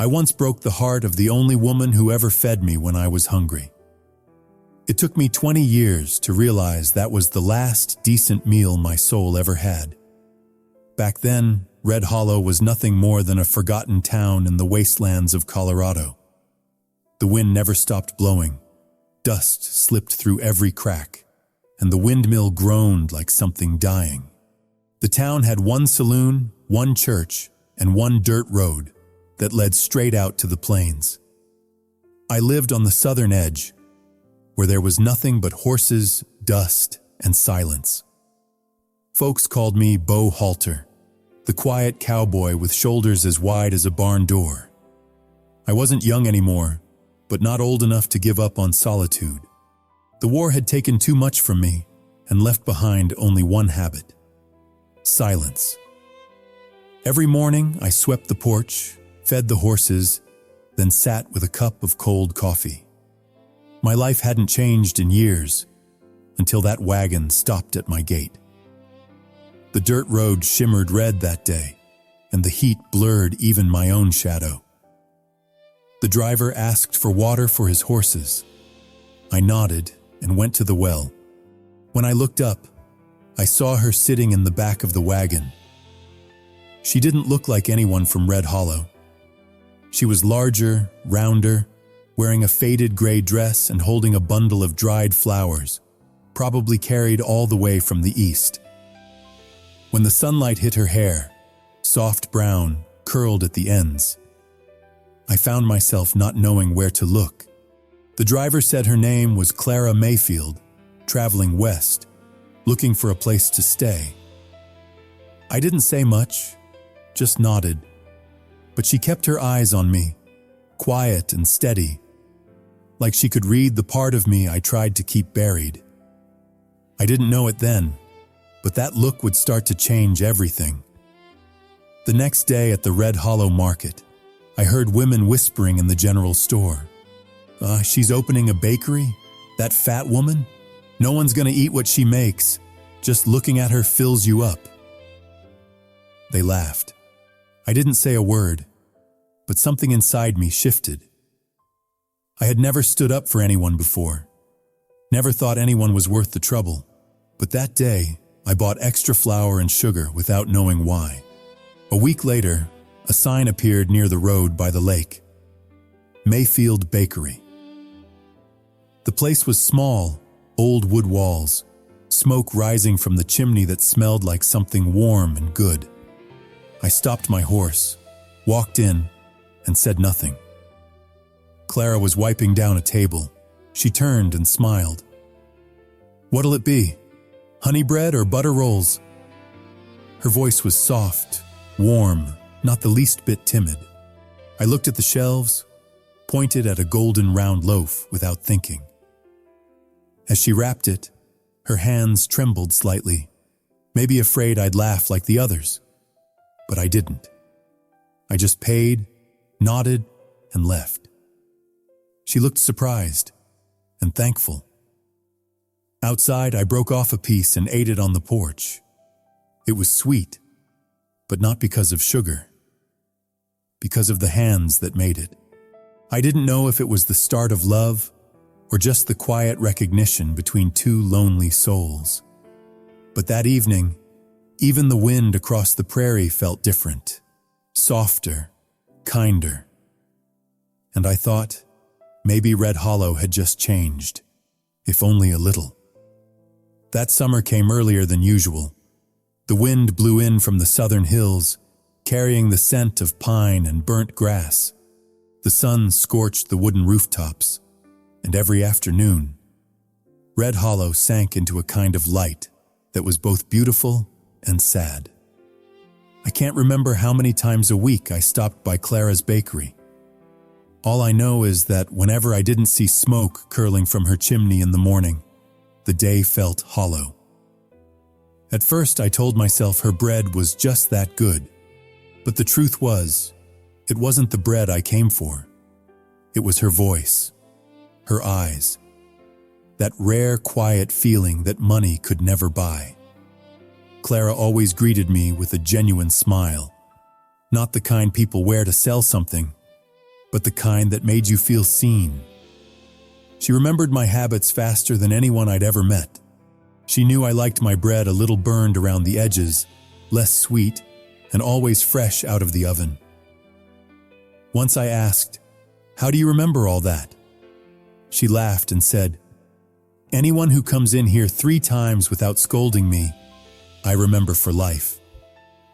I once broke the heart of the only woman who ever fed me when I was hungry. It took me 20 years to realize that was the last decent meal my soul ever had. Back then, Red Hollow was nothing more than a forgotten town in the wastelands of Colorado. The wind never stopped blowing. Dust slipped through every crack, and the windmill groaned like something dying. The town had one saloon, one church, and one dirt road that led straight out to the plains. I lived on the southern edge, where there was nothing but horses, dust, and silence. Folks called me Bo Halter, the quiet cowboy with shoulders as wide as a barn door. I wasn't young anymore, but not old enough to give up on solitude. The war had taken too much from me and left behind only one habit: silence. Every morning, I swept the porch, fed the horses, then sat with a cup of cold coffee. My life hadn't changed in years until that wagon stopped at my gate. The dirt road shimmered red that day, and the heat blurred even my own shadow. The driver asked for water for his horses. I nodded and went to the well. When I looked up, I saw her sitting in the back of the wagon. She didn't look like anyone from Red Hollow. She was larger, rounder, wearing a faded gray dress and holding a bundle of dried flowers, probably carried all the way from the east. When the sunlight hit her hair, soft brown, curled at the ends, I found myself not knowing where to look. The driver said her name was Clara Mayfield, traveling west, looking for a place to stay. I didn't say much, just nodded, but she kept her eyes on me, quiet and steady, like she could read the part of me I tried to keep buried. I didn't know it then, but that look would start to change everything. The next day at the Red Hollow Market, I heard women whispering in the general store. She's opening a bakery? That fat woman? No one's gonna eat what she makes. Just looking at her fills you up. They laughed. I didn't say a word, but something inside me shifted. I had never stood up for anyone before, never thought anyone was worth the trouble, but that day, I bought extra flour and sugar without knowing why. A week later, a sign appeared near the road by the lake. Mayfield Bakery. The place was small, old wood walls, smoke rising from the chimney that smelled like something warm and good. I stopped my horse, walked in, and said nothing. Clara was wiping down a table. She turned and smiled. "What'll it be? Honey bread or butter rolls?" Her voice was soft, warm, not the least bit timid. I looked at the shelves, pointed at a golden round loaf without thinking. As she wrapped it, her hands trembled slightly, maybe afraid I'd laugh like the others. But I didn't. I just paid, nodded, and left. She looked surprised and thankful. Outside, I broke off a piece and ate it on the porch. It was sweet, but not because of sugar, because of the hands that made it. I didn't know if it was the start of love or just the quiet recognition between two lonely souls. But that evening, even the wind across the prairie felt different, softer, kinder. And I thought, maybe Red Hollow had just changed, if only a little. That summer came earlier than usual. The wind blew in from the southern hills, carrying the scent of pine and burnt grass. The sun scorched the wooden rooftops, and every afternoon, Red Hollow sank into a kind of light that was both beautiful and sad. I can't remember how many times a week I stopped by Clara's bakery. All I know is that whenever I didn't see smoke curling from her chimney in the morning, the day felt hollow. At first, I told myself her bread was just that good, but the truth was, it wasn't the bread I came for. It was her voice, her eyes, that rare, quiet feeling that money could never buy. Clara always greeted me with a genuine smile, not the kind people wear to sell something, but the kind that made you feel seen. She remembered my habits faster than anyone I'd ever met. She knew I liked my bread a little burned around the edges, less sweet, and always fresh out of the oven. Once I asked, "How do you remember all that?" She laughed and said, "Anyone who comes in here 3 times without scolding me, I remember for life."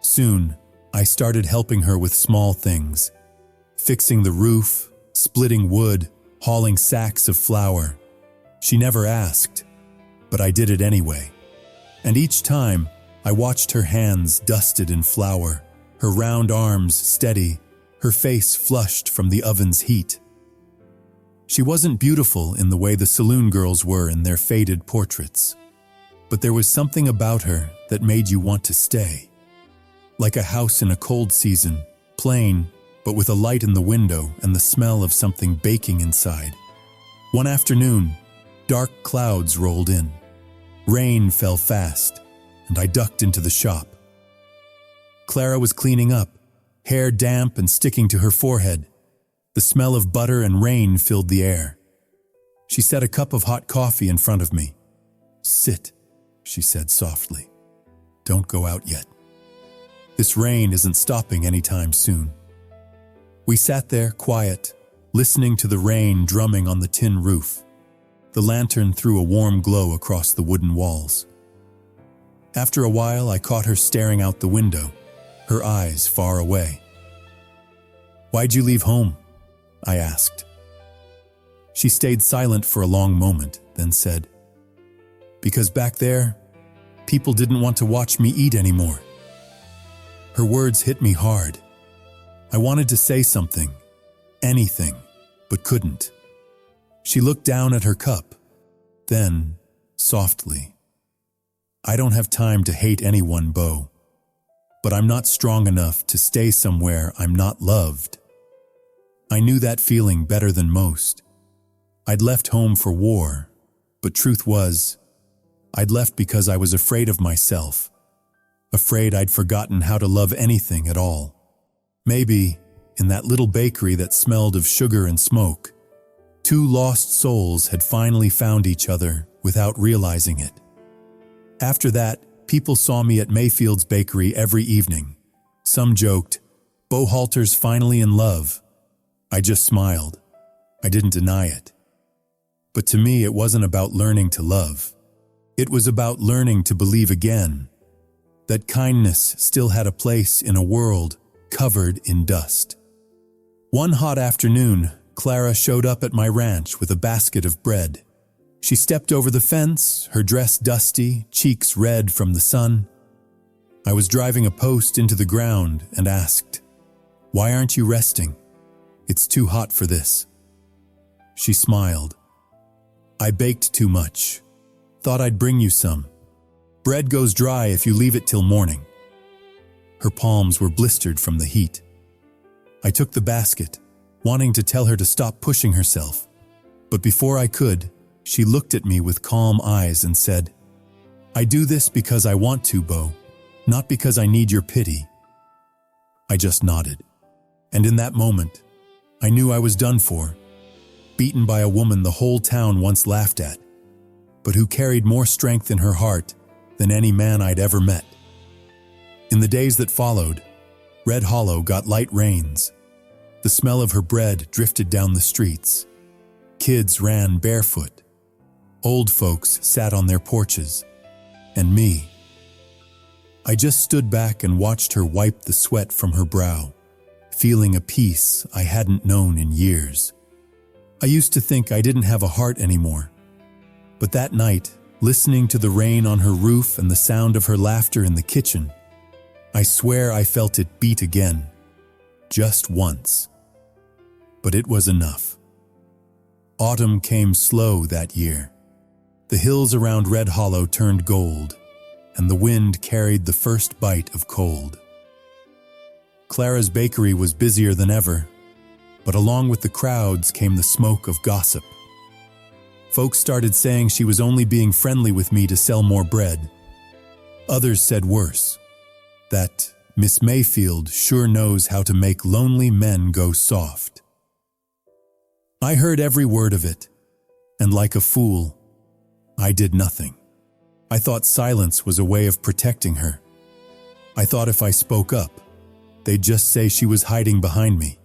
Soon, I started helping her with small things, fixing the roof, splitting wood, hauling sacks of flour. She never asked, but I did it anyway. And each time, I watched her hands dusted in flour, her round arms steady, her face flushed from the oven's heat. She wasn't beautiful in the way the saloon girls were in their faded portraits, but there was something about her that made you want to stay. Like a house in a cold season, plain, but with a light in the window and the smell of something baking inside. One afternoon, dark clouds rolled in. Rain fell fast, and I ducked into the shop. Clara was cleaning up, hair damp and sticking to her forehead. The smell of butter and rain filled the air. She set a cup of hot coffee in front of me. "Sit," she said softly. "Don't go out yet. This rain isn't stopping anytime soon." We sat there, quiet, listening to the rain drumming on the tin roof. The lantern threw a warm glow across the wooden walls. After a while, I caught her staring out the window, her eyes far away. "Why'd you leave home?" I asked. She stayed silent for a long moment, then said, "Because back there, people didn't want to watch me eat anymore." Her words hit me hard. I wanted to say something, anything, but couldn't. She looked down at her cup, then, softly, "I don't have time to hate anyone, Bo, but I'm not strong enough to stay somewhere I'm not loved." I knew that feeling better than most. I'd left home for war, but truth was, I'd left because I was afraid of myself, afraid I'd forgotten how to love anything at all. Maybe, in that little bakery that smelled of sugar and smoke, 2 lost souls had finally found each other without realizing it. After that, people saw me at Mayfield's bakery every evening. Some joked, "Bo Halter's finally in love." I just smiled. I didn't deny it. But to me, it wasn't about learning to love. It was about learning to believe again, that kindness still had a place in a world covered in dust. One hot afternoon, Clara showed up at my ranch with a basket of bread. She stepped over the fence, her dress dusty, cheeks red from the sun. I was driving a post into the ground and asked, "Why aren't you resting? It's too hot for this." She smiled. "I baked too much. Thought I'd bring you some. Bread goes dry if you leave it till morning." Her palms were blistered from the heat. I took the basket, wanting to tell her to stop pushing herself. But before I could, she looked at me with calm eyes and said, "I do this because I want to, Bo, not because I need your pity." I just nodded. And in that moment, I knew I was done for, beaten by a woman the whole town once laughed at, but who carried more strength in her heart than any man I'd ever met. In the days that followed, Red Hollow got light rains. The smell of her bread drifted down the streets. Kids ran barefoot. Old folks sat on their porches. And me. I just stood back and watched her wipe the sweat from her brow, feeling a peace I hadn't known in years. I used to think I didn't have a heart anymore. But that night, listening to the rain on her roof and the sound of her laughter in the kitchen, I swear I felt it beat again. Just once. But it was enough. Autumn came slow that year. The hills around Red Hollow turned gold, and the wind carried the first bite of cold. Clara's bakery was busier than ever, but along with the crowds came the smoke of gossip. Folks started saying she was only being friendly with me to sell more bread. Others said worse, that Miss Mayfield sure knows how to make lonely men go soft. I heard every word of it, and like a fool, I did nothing. I thought silence was a way of protecting her. I thought if I spoke up, they'd just say she was hiding behind me.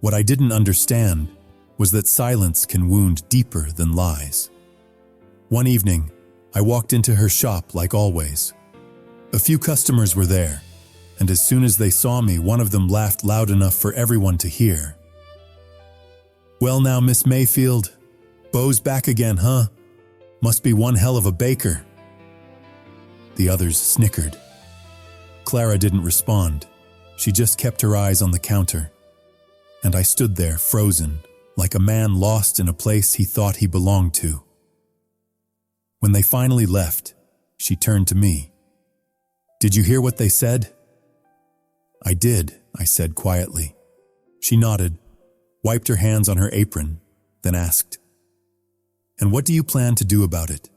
What I didn't understand was that silence can wound deeper than lies. One evening, I walked into her shop like always. A few customers were there, and as soon as they saw me, one of them laughed loud enough for everyone to hear. "Well now, Miss Mayfield, Bo's back again, huh? Must be one hell of a baker." The others snickered. Clara didn't respond. She just kept her eyes on the counter. And I stood there, frozen, like a man lost in a place he thought he belonged to. When they finally left, she turned to me. "Did you hear what they said?" "I did," I said quietly. She nodded, wiped her hands on her apron, then asked, "And what do you plan to do about it?"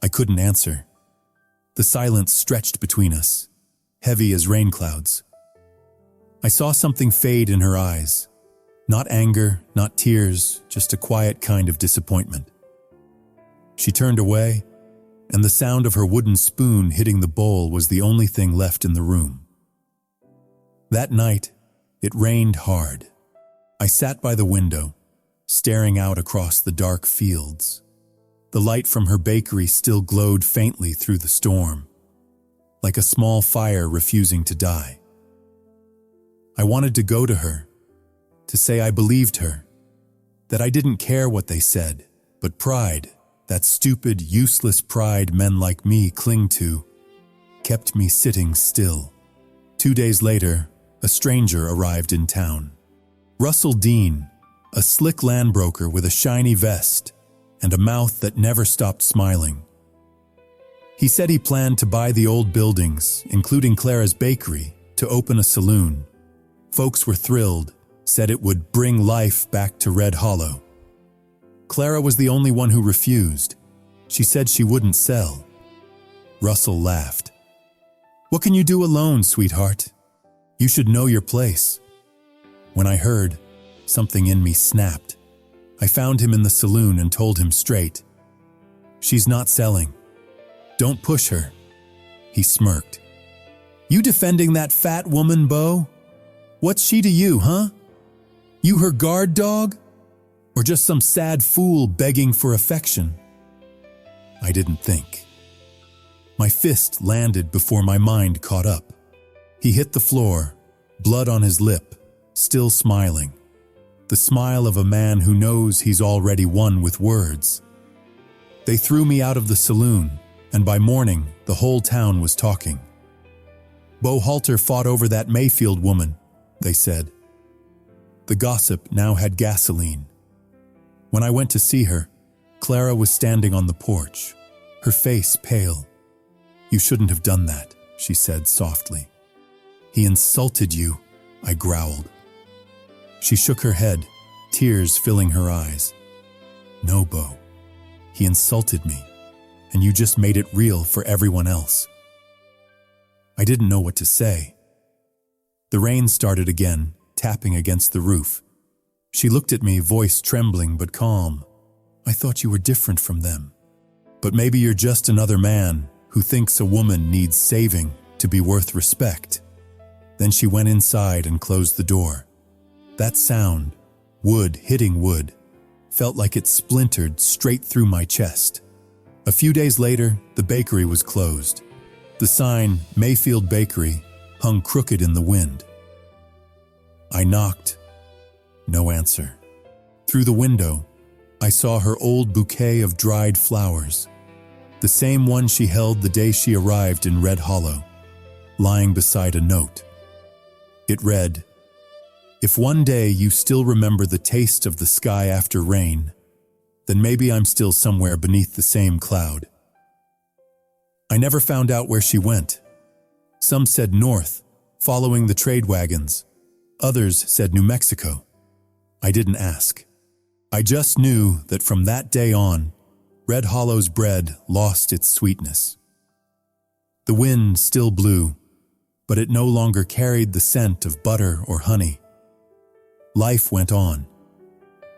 I couldn't answer. The silence stretched between us, heavy as rain clouds. I saw something fade in her eyes. Not anger, not tears, just a quiet kind of disappointment. She turned away, and the sound of her wooden spoon hitting the bowl was the only thing left in the room. That night, it rained hard. I sat by the window, staring out across the dark fields. The light from her bakery still glowed faintly through the storm, like a small fire refusing to die. I wanted to go to her, to say I believed her, that I didn't care what they said, but pride, that stupid, useless pride men like me cling to, kept me sitting still. 2 days later, a stranger arrived in town. Russell Dean, a slick landbroker with a shiny vest and a mouth that never stopped smiling. He said he planned to buy the old buildings, including Clara's bakery, to open a saloon. Folks were thrilled, said it would bring life back to Red Hollow. Clara was the only one who refused. She said she wouldn't sell. Russell laughed. "What can you do alone, sweetheart? You should know your place." When I heard, something in me snapped. I found him in the saloon and told him straight. "She's not selling. Don't push her." He smirked. "You defending that fat woman, Bo? What's she to you, huh? You her guard dog? Or just some sad fool begging for affection?" I didn't think. My fist landed before my mind caught up. He hit the floor, blood on his lip, still smiling. The smile of a man who knows he's already won with words. They threw me out of the saloon, and by morning, the whole town was talking. "Bo Halter fought over that Mayfield woman," they said. The gossip now had gasoline. When I went to see her, Clara was standing on the porch, her face pale. "You shouldn't have done that," she said softly. "He insulted you," I growled. She shook her head, tears filling her eyes. "No, Bo. He insulted me, and you just made it real for everyone else." I didn't know what to say. The rain started again, tapping against the roof. She looked at me, voice trembling but calm. "I thought you were different from them. But maybe you're just another man who thinks a woman needs saving to be worth respect." Then she went inside and closed the door. That sound, wood hitting wood, felt like it splintered straight through my chest. A few days later, the bakery was closed. The sign, Mayfield Bakery, hung crooked in the wind. I knocked. No answer. Through the window, I saw her old bouquet of dried flowers, the same one she held the day she arrived in Red Hollow, lying beside a note. It read, "If one day you still remember the taste of the sky after rain, then maybe I'm still somewhere beneath the same cloud." I never found out where she went. Some said north, following the trade wagons. Others said New Mexico. I didn't ask. I just knew that from that day on, Red Hollow's bread lost its sweetness. The wind still blew, but it no longer carried the scent of butter or honey. Life went on,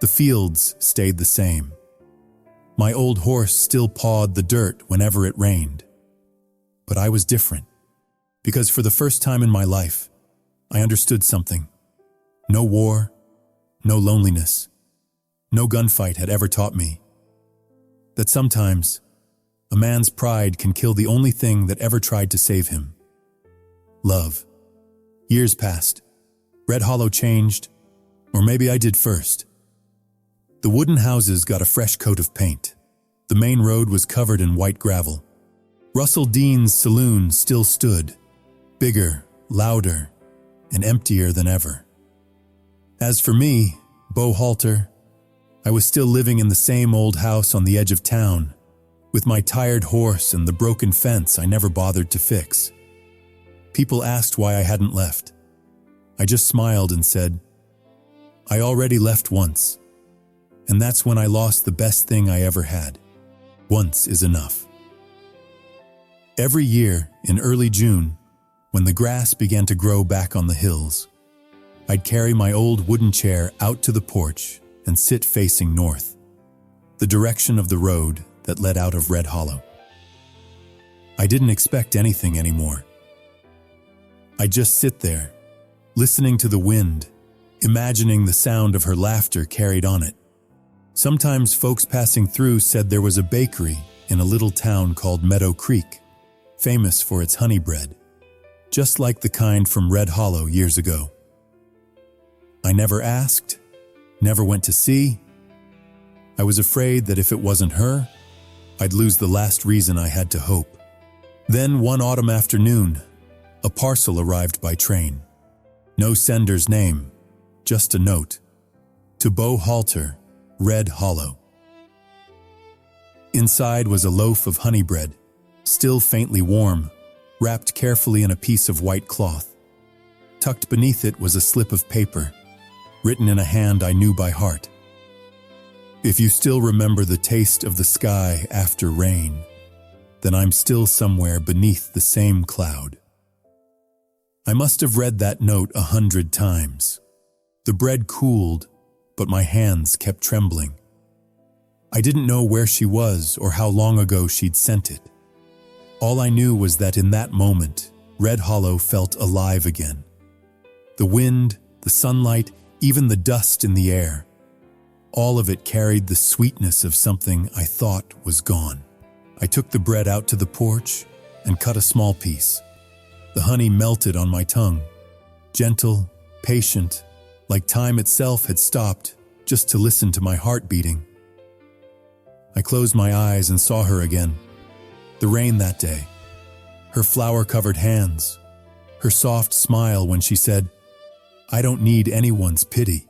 The fields stayed the same. My old horse still pawed the dirt whenever it rained. But I was different, because for the first time in my life, I understood something. No war, no loneliness, no gunfight had ever taught me that sometimes a man's pride can kill the only thing that ever tried to save him. Love. Years passed. Red Hollow changed, or maybe I did first. The wooden houses got a fresh coat of paint. The main road was covered in white gravel. Russell Dean's saloon still stood, bigger, louder, and emptier than ever. As for me, Bo Halter, I was still living in the same old house on the edge of town, with my tired horse and the broken fence I never bothered to fix. People asked why I hadn't left. I just smiled and said, I already left once, and that's when I lost the best thing I ever had. Once is enough. Every year, in early June, when the grass began to grow back on the hills, I'd carry my old wooden chair out to the porch and sit facing north, the direction of the road that led out of Red Hollow. I didn't expect anything anymore. I'd just sit there, listening to the wind, imagining the sound of her laughter carried on it. Sometimes folks passing through said there was a bakery in a little town called Meadow Creek, famous for its honey bread, just like the kind from Red Hollow years ago. I never asked, never went to see. I was afraid that if it wasn't her, I'd lose the last reason I had to hope. Then one autumn afternoon, a parcel arrived by train. No sender's name, just a note. To Bo Halter, Red Hollow. Inside was a loaf of honey bread, still faintly warm, wrapped carefully in a piece of white cloth. Tucked beneath it was a slip of paper, written in a hand I knew by heart. If you still remember the taste of the sky after rain, then I'm still somewhere beneath the same cloud. I must have read that note 100 times. The bread cooled, but my hands kept trembling. I didn't know where she was or how long ago she'd sent it. All I knew was that in that moment, Red Hollow felt alive again. The wind, the sunlight, even the dust in the air, all of it carried the sweetness of something I thought was gone. I took the bread out to the porch and cut a small piece. The honey melted on my tongue, gentle, patient, like time itself had stopped just to listen to my heart beating. I closed my eyes and saw her again. The rain that day, her flower-covered hands, her soft smile when she said, I don't need anyone's pity.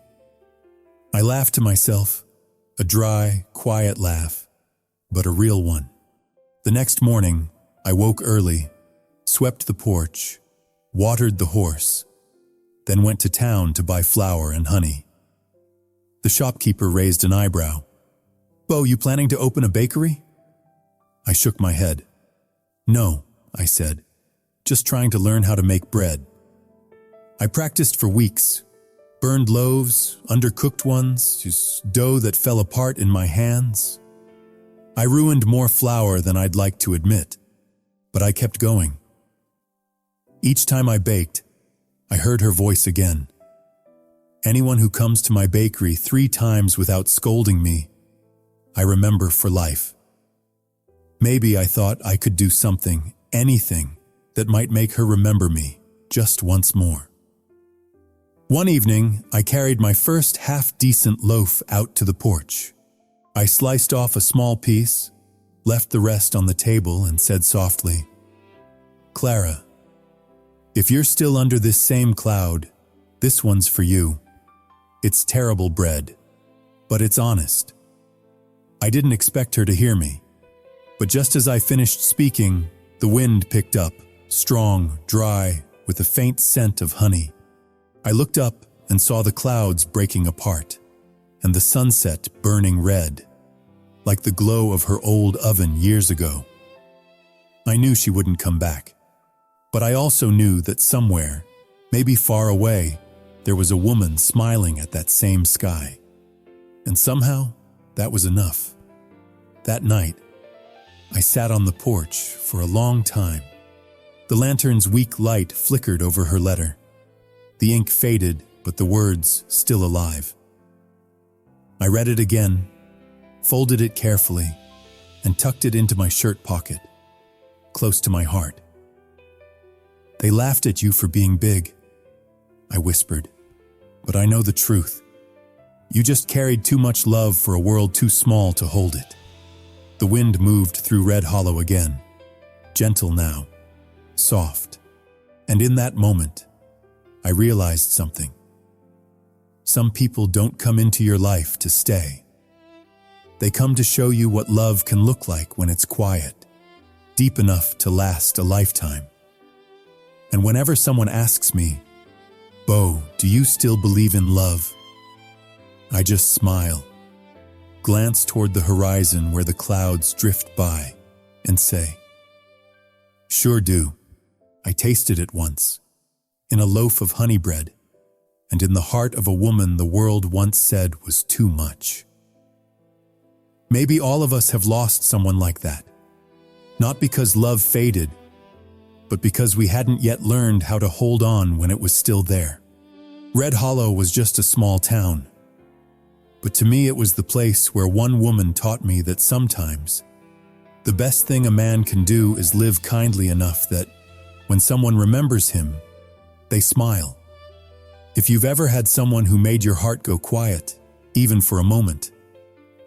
I laughed to myself, a dry, quiet laugh, but a real one. The next morning, I woke early, swept the porch, watered the horse, then went to town to buy flour and honey. The shopkeeper raised an eyebrow. Bo, you planning to open a bakery? I shook my head. No, I said, just trying to learn how to make bread. I practiced for weeks, burned loaves, undercooked ones, just dough that fell apart in my hands. I ruined more flour than I'd like to admit, but I kept going. Each time I baked, I heard her voice again. Anyone who comes to my bakery 3 times without scolding me, I remember for life. Maybe I thought I could do something, anything, that might make her remember me just once more. One evening, I carried my first half-decent loaf out to the porch. I sliced off a small piece, left the rest on the table, and said softly, Clara, if you're still under this same cloud, this one's for you. It's terrible bread, but it's honest. I didn't expect her to hear me, but just as I finished speaking, the wind picked up, strong, dry, with a faint scent of honey. I looked up and saw the clouds breaking apart, and the sunset burning red, like the glow of her old oven years ago. I knew she wouldn't come back, but I also knew that somewhere, maybe far away, there was a woman smiling at that same sky. And somehow, that was enough. That night, I sat on the porch for a long time. The lantern's weak light flickered over her letter. The ink faded, but the words still alive. I read it again, folded it carefully, and tucked it into my shirt pocket, close to my heart. "They laughed at you for being big," I whispered, "but I know the truth. You just carried too much love for a world too small to hold it." The wind moved through Red Hollow again, gentle now, soft. And in that moment, I realized something. Some people don't come into your life to stay. They come to show you what love can look like when it's quiet, deep enough to last a lifetime. And whenever someone asks me, "Bo, do you still believe in love?" I just smile, glance toward the horizon where the clouds drift by, and say, "Sure do. I tasted it once, in a loaf of honey bread, and in the heart of a woman the world once said was too much." Maybe all of us have lost someone like that, not because love faded, but because we hadn't yet learned how to hold on when it was still there. Red Hollow was just a small town, but to me it was the place where one woman taught me that sometimes the best thing a man can do is live kindly enough that when someone remembers him, they smile. If you've ever had someone who made your heart go quiet, even for a moment,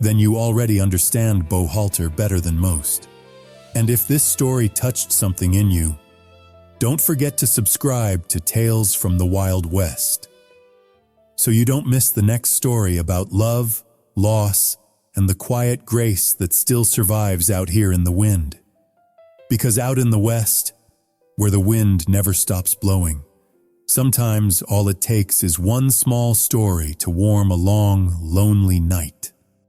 then you already understand Bo Halter better than most. And if this story touched something in you, don't forget to subscribe to Tales from the Wild West, so you don't miss the next story about love, loss, and the quiet grace that still survives out here in the wind. Because out in the West, where the wind never stops blowing, sometimes all it takes is one small story to warm a long, lonely night.